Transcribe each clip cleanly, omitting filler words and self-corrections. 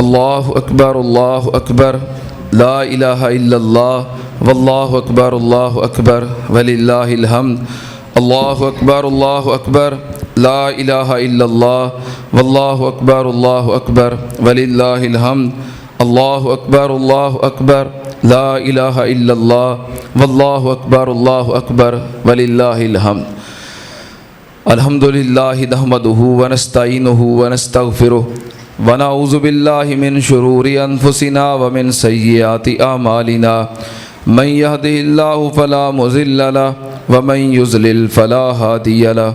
اللہ اکبر لا الہ الا اللہ واللہ اکبر وللہ الحمد اللہ اکبر لا الہ الا اللہ واللہ اکبر وللہ الحمد اللہ اکبر لا الہ الا اللہ واللہ اکبر وللہ الحمد الحمدللہ نحمدہ ونستعینہ ونستغفرہ ونعوذ باللہ من شرور انفسنا ومن سیئات اعمالنا من یہدہ اللہ فلا مضل لہ ومن یضلل فلا ہادی لہ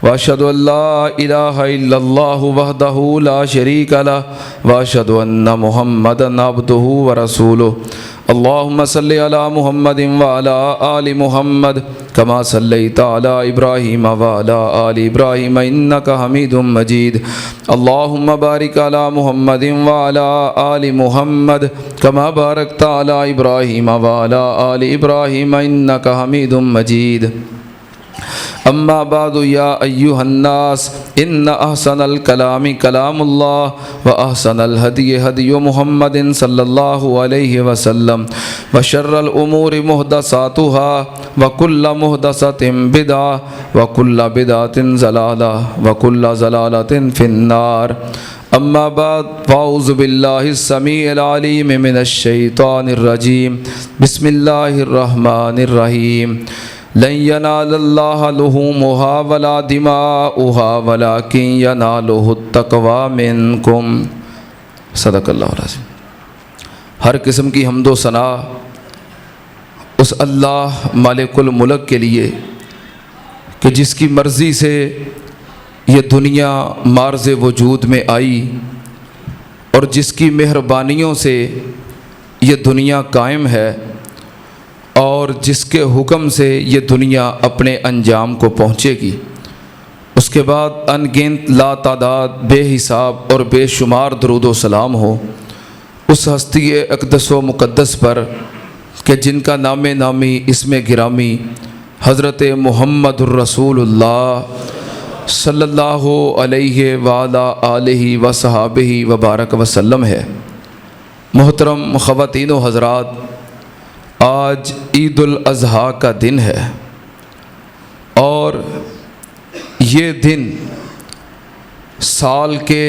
واشہد ان لا الہ الا اللہ وحدہ لا شریک لہ واشہد ان محمدا عبدہ ورسولہ اللہم صلی علی محمد وعلی آل محمد کما صلیت علی ابراہیم وعلی آل ابراہیم انک حمید مجید اللہم بارک علی محمد وعلی آل محمد کما بارکت علی ابراہیم وعلی آل ابراہیم انک حمید مجید اما بعد یا ایہا الناس ان احسن الکلام کلام اللہ و احسن الہدی ہدی محمد صلی اللہ علیہ وسلم وشر الامور محدثاتها وکل محدثۃ بدعہ وکل بدعۃ ضلالہ وکل ضلالۃ فی النار اما بعد فاعوذ باللہ السمیع العلیم من الشیطان الرجیم بسم اللہ الرحمن الرحیم لن ینال اللہ لحومها ولا دماؤها ولکن ینالہ التقوی منکم صدق اللہ العظیم۔ ہر قسم کی حمد و ثنا اس اللہ مالک الملک کے لیے کہ جس کی مرضی سے یہ دنیا معرض وجود میں آئی اور جس کی مہربانیوں سے یہ دنیا قائم ہے اور جس کے حکم سے یہ دنیا اپنے انجام کو پہنچے گی۔ اس کے بعد ان گنت لا تعداد بے حساب اور بے شمار درود و سلام ہو اس ہستی اقدس و مقدس پر کہ جن کا نام نامی اسم گرامی حضرت محمد الرسول اللہ صلی اللہ علیہ وآلہ آلہ وصحابہ وبارک وسلم ہے۔ محترم خواتین و حضرات، آج عید الاضحیٰ کا دن ہے اور یہ دن سال کے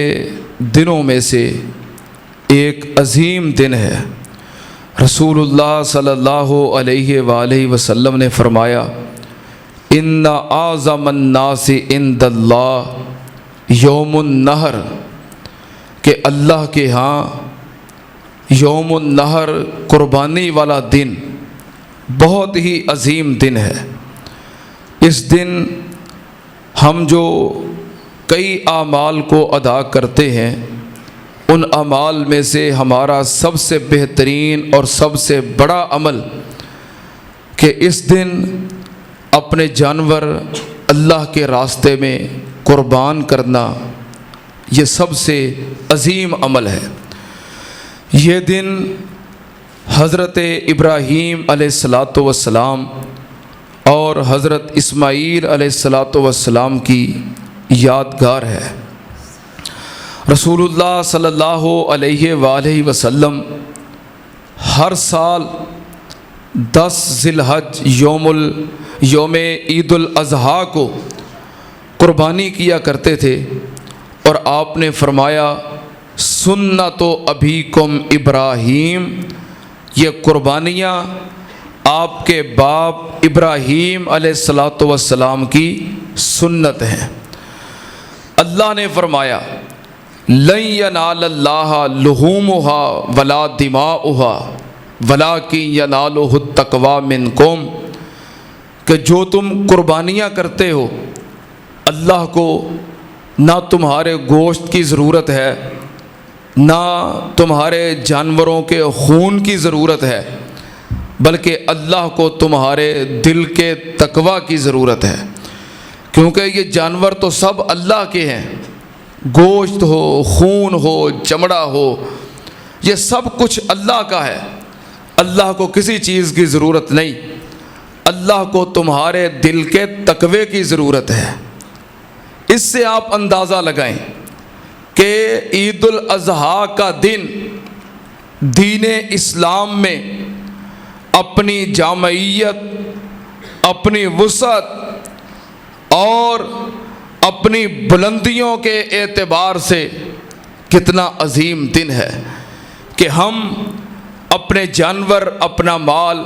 دنوں میں سے ایک عظیم دن ہے۔ رسول اللہ صلی اللہ علیہ وآلہ وسلم نے فرمایا ان اعظم الناس عند اللہ یوم النحر، کہ اللہ کے ہاں یوم النحر قربانی والا دن بہت ہی عظیم دن ہے۔ اس دن ہم جو کئی اعمال کو ادا کرتے ہیں ان اعمال میں سے ہمارا سب سے بہترین اور سب سے بڑا عمل کہ اس دن اپنے جانور اللہ کے راستے میں قربان کرنا، یہ سب سے عظیم عمل ہے۔ یہ دن حضرت ابراہیم علیہ السلام اور حضرت اسماعیل علیہ السلام کی یادگار ہے۔ رسول اللہ صلی اللہ علیہ وآلہ وسلم ہر سال 10 ذی الحج یوم عید الاضحیٰ کو قربانی کیا کرتے تھے اور آپ نے فرمایا سنت ابیکم ابراہیم، یہ قربانیاں آپ کے باپ ابراہیم علیہ السلام کی سنت ہیں۔ اللہ نے فرمایا لن ینال اللہ لحومها ولا دماؤها ولکن ینالہ التقوی منکم، کہ جو تم قربانیاں کرتے ہو اللہ کو نہ تمہارے گوشت کی ضرورت ہے نہ تمہارے جانوروں کے خون کی ضرورت ہے، بلکہ اللہ کو تمہارے دل کے تقوی کی ضرورت ہے، کیونکہ یہ جانور تو سب اللہ کے ہیں، گوشت ہو، خون ہو، چمڑا ہو، یہ سب کچھ اللہ کا ہے۔ اللہ کو کسی چیز کی ضرورت نہیں، اللہ کو تمہارے دل کے تقوی کی ضرورت ہے۔ اس سے آپ اندازہ لگائیں کہ عید الاضحیٰ کا دن دین اسلام میں اپنی جامعیت، اپنی وسعت اور اپنی بلندیوں کے اعتبار سے کتنا عظیم دن ہے کہ ہم اپنے جانور، اپنا مال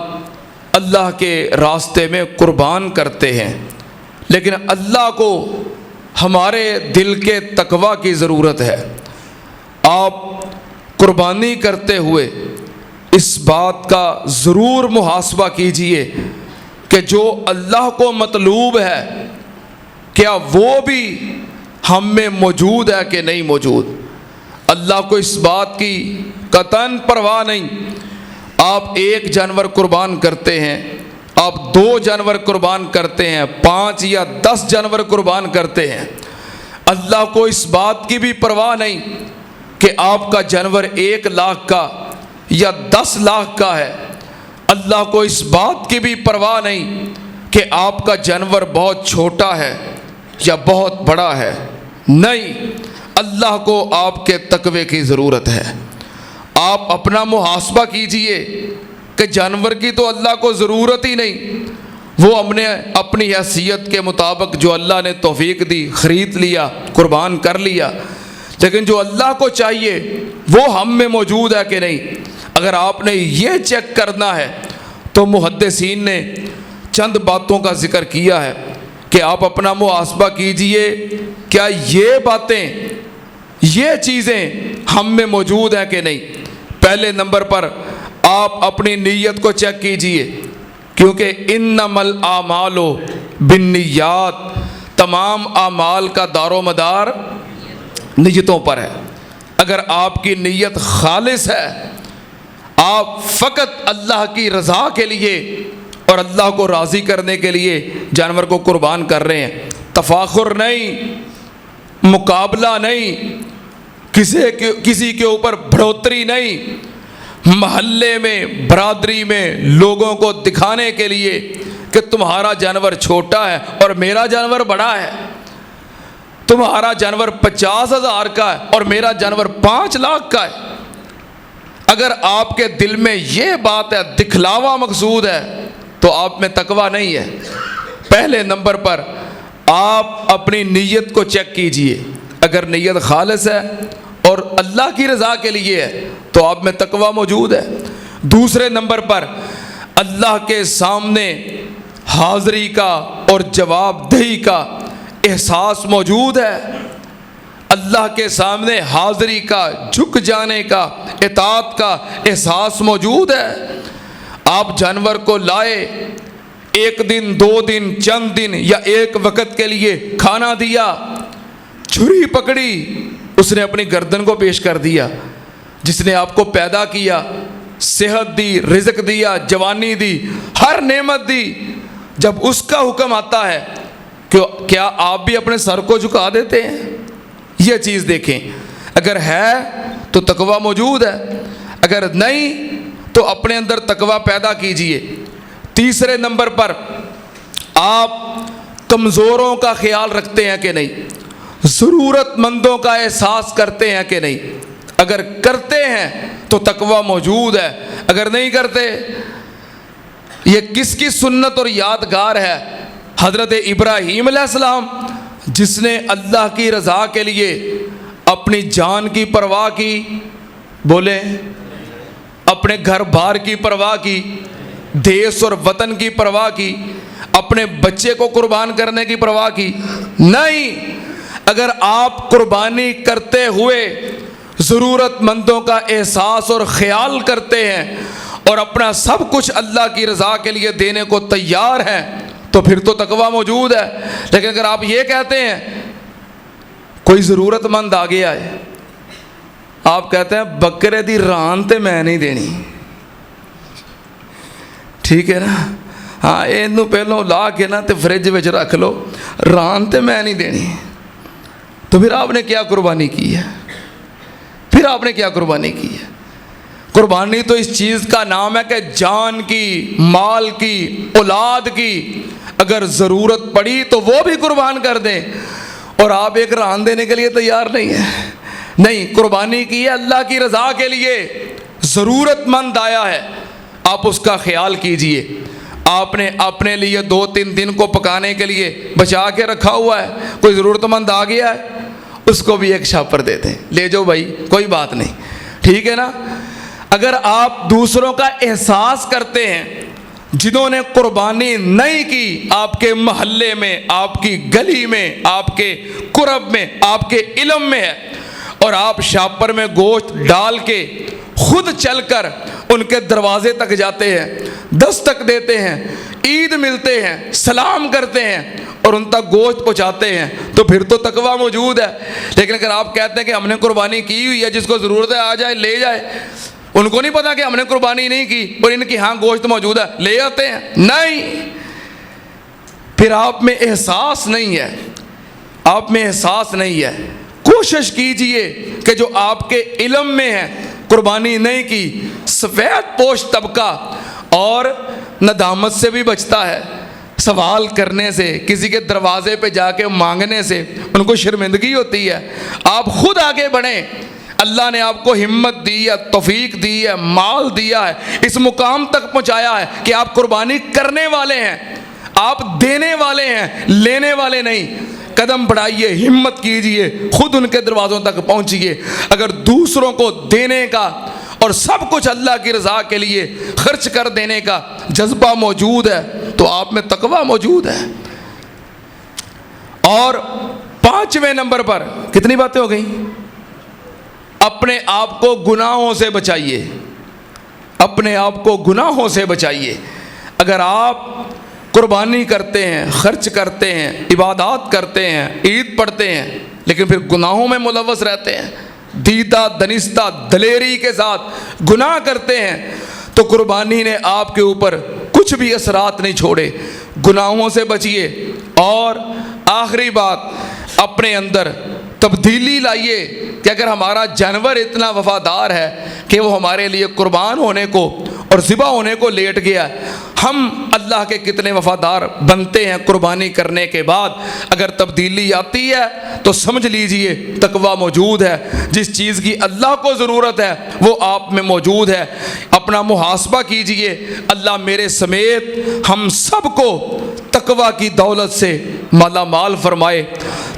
اللہ کے راستے میں قربان کرتے ہیں، لیکن اللہ کو ہمارے دل کے تقویٰ کی ضرورت ہے۔ آپ قربانی کرتے ہوئے اس بات کا ضرور محاسبہ کیجئے کہ جو اللہ کو مطلوب ہے کیا وہ بھی ہم میں موجود ہے کہ نہیں موجود۔ اللہ کو اس بات کی قطعاً پرواہ نہیں۔ آپ ایک جانور قربان کرتے ہیں، آپ 2 جانور قربان کرتے ہیں، 5 یا 10 جانور قربان کرتے ہیں، اللہ کو اس بات کی بھی پرواہ نہیں کہ آپ کا جانور 1 لاکھ کا یا 10 لاکھ کا ہے۔ اللہ کو اس بات کی بھی پرواہ نہیں کہ آپ کا جانور بہت چھوٹا ہے یا بہت بڑا ہے۔ نہیں، اللہ کو آپ کے تقوی کی ضرورت ہے۔ آپ اپنا محاسبہ کیجئے کہ جانور کی تو اللہ کو ضرورت ہی نہیں، وہ ہم نے اپنی حیثیت کے مطابق جو اللہ نے توفیق دی خرید لیا، قربان کر لیا، لیکن جو اللہ کو چاہیے وہ ہم میں موجود ہے کہ نہیں۔ اگر آپ نے یہ چیک کرنا ہے تو محدثین نے چند باتوں کا ذکر کیا ہے کہ آپ اپنا محاسبہ کیجئے، کیا یہ باتیں، یہ چیزیں ہم میں موجود ہیں کہ نہیں۔ پہلے نمبر پر آپ اپنی نیت کو چیک کیجئے، کیونکہ انما الاعمال بالنیات، تمام اعمال کا دار و مدار نیتوں پر ہے۔ اگر آپ کی نیت خالص ہے، آپ فقط اللہ کی رضا کے لیے اور اللہ کو راضی کرنے کے لیے جانور کو قربان کر رہے ہیں، تفاخر نہیں، مقابلہ نہیں، کسی کے اوپر بڑھوتری نہیں، محلے میں، برادری میں لوگوں کو دکھانے کے لیے کہ تمہارا جانور چھوٹا ہے اور میرا جانور بڑا ہے، تمہارا جانور 50,000 کا ہے اور میرا جانور 5 لاکھ کا ہے۔ اگر آپ کے دل میں یہ بات ہے، دکھلاوا مقصود ہے، تو آپ میں تقویٰ نہیں ہے۔ پہلے نمبر پر آپ اپنی نیت کو چیک کیجئے، اگر نیت خالص ہے اور اللہ کی رضا کے لیے ہے تو آپ میں تقویٰ موجود ہے۔ دوسرے نمبر پر اللہ کے سامنے حاضری کا اور جواب دہی کا احساس موجود ہے۔ اللہ کے سامنے حاضری کا، جھک جانے کا، اطاعت کا احساس موجود ہے۔ آپ جانور کو لائے، 1 دن، 2 دن، چند دن یا 1 وقت کے لیے کھانا دیا، چھری پکڑی، اس نے اپنی گردن کو پیش کر دیا۔ جس نے آپ کو پیدا کیا، صحت دی، رزق دیا، جوانی دی، ہر نعمت دی، جب اس کا حکم آتا ہے کیا آپ بھی اپنے سر کو جھکا دیتے ہیں؟ یہ چیز دیکھیں، اگر ہے تو تقویٰ موجود ہے، اگر نہیں تو اپنے اندر تقویٰ پیدا کیجئے۔ تیسرے نمبر پر آپ کمزوروں کا خیال رکھتے ہیں کہ نہیں، ضرورت مندوں کا احساس کرتے ہیں کہ نہیں۔ اگر کرتے ہیں تو تقویٰ موجود ہے، اگر نہیں کرتے، یہ کس کی سنت اور یادگار ہے؟ حضرت ابراہیم علیہ السلام، جس نے اللہ کی رضا کے لیے اپنی جان کی پرواہ کی، بولے، اپنے گھر بار کی پرواہ کی، دیس اور وطن کی پرواہ کی، اپنے بچے کو قربان کرنے کی پرواہ کی؟ نہیں۔ اگر آپ قربانی کرتے ہوئے ضرورت مندوں کا احساس اور خیال کرتے ہیں اور اپنا سب کچھ اللہ کی رضا کے لیے دینے کو تیار ہیں تو پھر تو تقویٰ موجود ہے۔ لیکن اگر آپ یہ کہتے ہیں کوئی ضرورت مند آ گیا ہے، آپ کہتے ہیں بکرے دی ران تے میں نہیں دینی، ٹھیک ہے نا، ہاں اینو پہلوں لا کے نا تے فریج وچ رکھ لو، ران تے میں نہیں دینی، تو پھر آپ نے کیا قربانی کی ہے؟ پھر آپ نے کیا قربانی کی ہے؟ قربانی تو اس چیز کا نام ہے کہ جان کی، مال کی، اولاد کی اگر ضرورت پڑی تو وہ بھی قربان کر دیں، اور آپ ایک ران دینے کے لیے تیار نہیں ہیں۔ نہیں، قربانی کی ہے اللہ کی رضا کے لیے، ضرورت مند آیا ہے آپ اس کا خیال کیجئے۔ آپ نے اپنے لیے 2-3 دن کو پکانے کے لیے بچا کے رکھا ہوا ہے، کوئی ضرورت مند آ گیا ہے، اس کو بھی ایک شاپر دیتے ہیں، لے جاؤ بھائی، کوئی بات نہیں، ٹھیک ہے نا۔ اگر آپ دوسروں کا احساس کرتے ہیں جنہوں نے قربانی نہیں کی، آپ کے محلے میں، آپ کی گلی میں، آپ کے قرب میں، آپ کے علم میں ہے، اور آپ شاپر میں گوشت ڈال کے خود چل کر ان کے دروازے تک جاتے ہیں، دستک دیتے ہیں، عید ملتے ہیں، سلام کرتے ہیں اور ان تک گوشت پہنچاتے ہیں، تو پھر تو تقویٰ موجود ہے۔ لیکن اگر آپ کہتے ہیں کہ ہم نے قربانی کی ہوئی ہے، جس کو ضرورت ہے آ جائے لے جائے، ان کو نہیں پتا کہ ہم نے قربانی نہیں کی اور ان کی ہاں گوشت موجود ہے، لے آتے ہیں، نہیں، پھر آپ میں احساس نہیں ہے، آپ میں احساس نہیں ہے۔ کوشش کیجئے کہ جو آپ کے علم میں ہے قربانی نہیں کی، سفید پوش طبقہ اور ندامت سے بھی بچتا ہے، سوال کرنے سے، کسی کے دروازے پہ جا کے مانگنے سے ان کو شرمندگی ہوتی ہے۔ آپ خود آگے بڑھیں، اللہ نے آپ کو ہمت دی ہے، توفیق دی ہے، مال دیا ہے، اس مقام تک پہنچایا ہے کہ آپ قربانی کرنے والے ہیں، آپ دینے والے ہیں، لینے والے نہیں۔ قدم بڑھائیے، ہمت کیجئے، خود ان کے دروازوں تک پہنچیے۔ اگر دوسروں کو دینے کا اور سب کچھ اللہ کی رضا کے لیے خرچ کر دینے کا جذبہ موجود ہے تو آپ میں تقویٰ موجود ہے۔ اور 5ویں نمبر پر کتنی باتیں ہو گئیں؟ اپنے آپ کو گناہوں سے بچائیے، اپنے آپ کو گناہوں سے بچائیے۔ اگر آپ قربانی کرتے ہیں، خرچ کرتے ہیں، عبادات کرتے ہیں، عید پڑھتے ہیں، لیکن پھر گناہوں میں ملوث رہتے ہیں، دیدہ دنستہ دلیری کے ساتھ گناہ کرتے ہیں، تو قربانی نے آپ کے اوپر کچھ بھی اثرات نہیں چھوڑے۔ گناہوں سے بچیے۔ اور آخری بات، اپنے اندر تبدیلی لائیے کہ اگر ہمارا جانور اتنا وفادار ہے کہ وہ ہمارے لیے قربان ہونے کو اور ذبح ہونے کو لیٹ گیا، ہم اللہ کے کتنے وفادار بنتے ہیں قربانی کرنے کے بعد۔ اگر تبدیلی آتی ہے تو سمجھ لیجئے تقویٰ موجود ہے، جس چیز کی اللہ کو ضرورت ہے وہ آپ میں موجود ہے۔ اپنا محاسبہ کیجئے، اللہ میرے سمیت ہم سب کو تقویٰ کی دولت سے مالا مال فرمائے،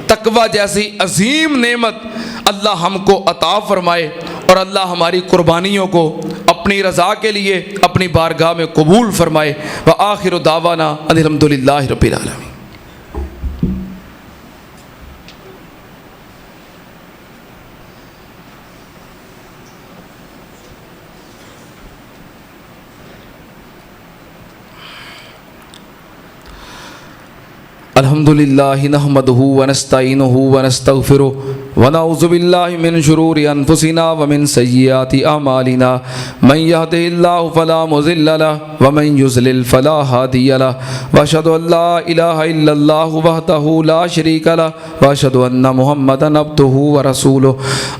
تقویٰ جیسی عظیم نعمت اللہ ہم کو عطا فرمائے، اور اللہ ہماری قربانیوں کو اپنی رضا کے لیے اپنی بارگاہ میں قبول فرمائے۔ وآخر دعوانا ان الحمدللہ رب العالمین۔ الحمدللہ نحمدہ ونستعینہ ونستغفرہ ونعوذ باللہ من شرور انفسنا ومن سیئات اعمالنا، من یہدہ اللہ فلا مضل لہ ومن یضلل فلا ہادی لہ، واشہد ان لا الہ الا اللہ وحدہ لا شریک لہ، واشہد ان محمدا عبدہ ورسولہ۔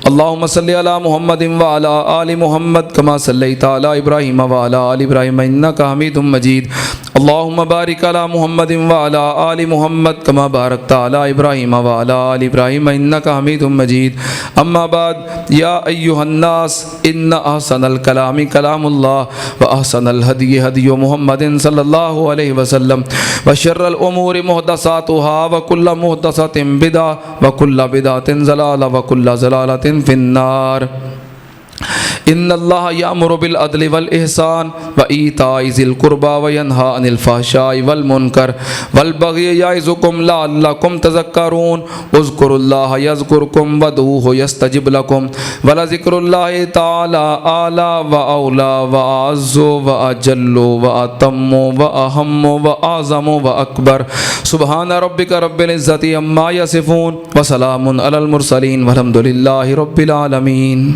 اللہم صلی علی محمد وعلی آل محمد کما صلیت علی ابراہیم وعلی آل ابراہیم انک حمید مجید۔ اللہم بارک علی محمد وعلی آل محمد کما بارکت علی ابراہیم وعلی آل ابراہیم انک حمید مجید۔ اما بعد، یا ایہا الناس ان احسن الکلام کلام اللہ واحسن الہدی ہدی محمد صلی اللہ علیہ وسلم، وشر الامور محدثاتها وکل محدثۃ بدعہ وکل بدعۃ ضلالہ وکل ضلالۃ فی النار۔ ان اللہ یامر بالعدل والاحسان وایتاء ذی القربی وینہی عن الفحشاء والمنکر والبغی یعظکم لعلکم تذکرون۔ اذکروا اللہ یذکرکم وادعوہ یستجب لکم ولذکر اللہ تعالی اعلی واولی واعز واجل واتم واہم واعظم واکبر۔ سبحان ربک رب العزۃ عما یصفون وسلام علی المرسلین والحمد للہ رب العالمین۔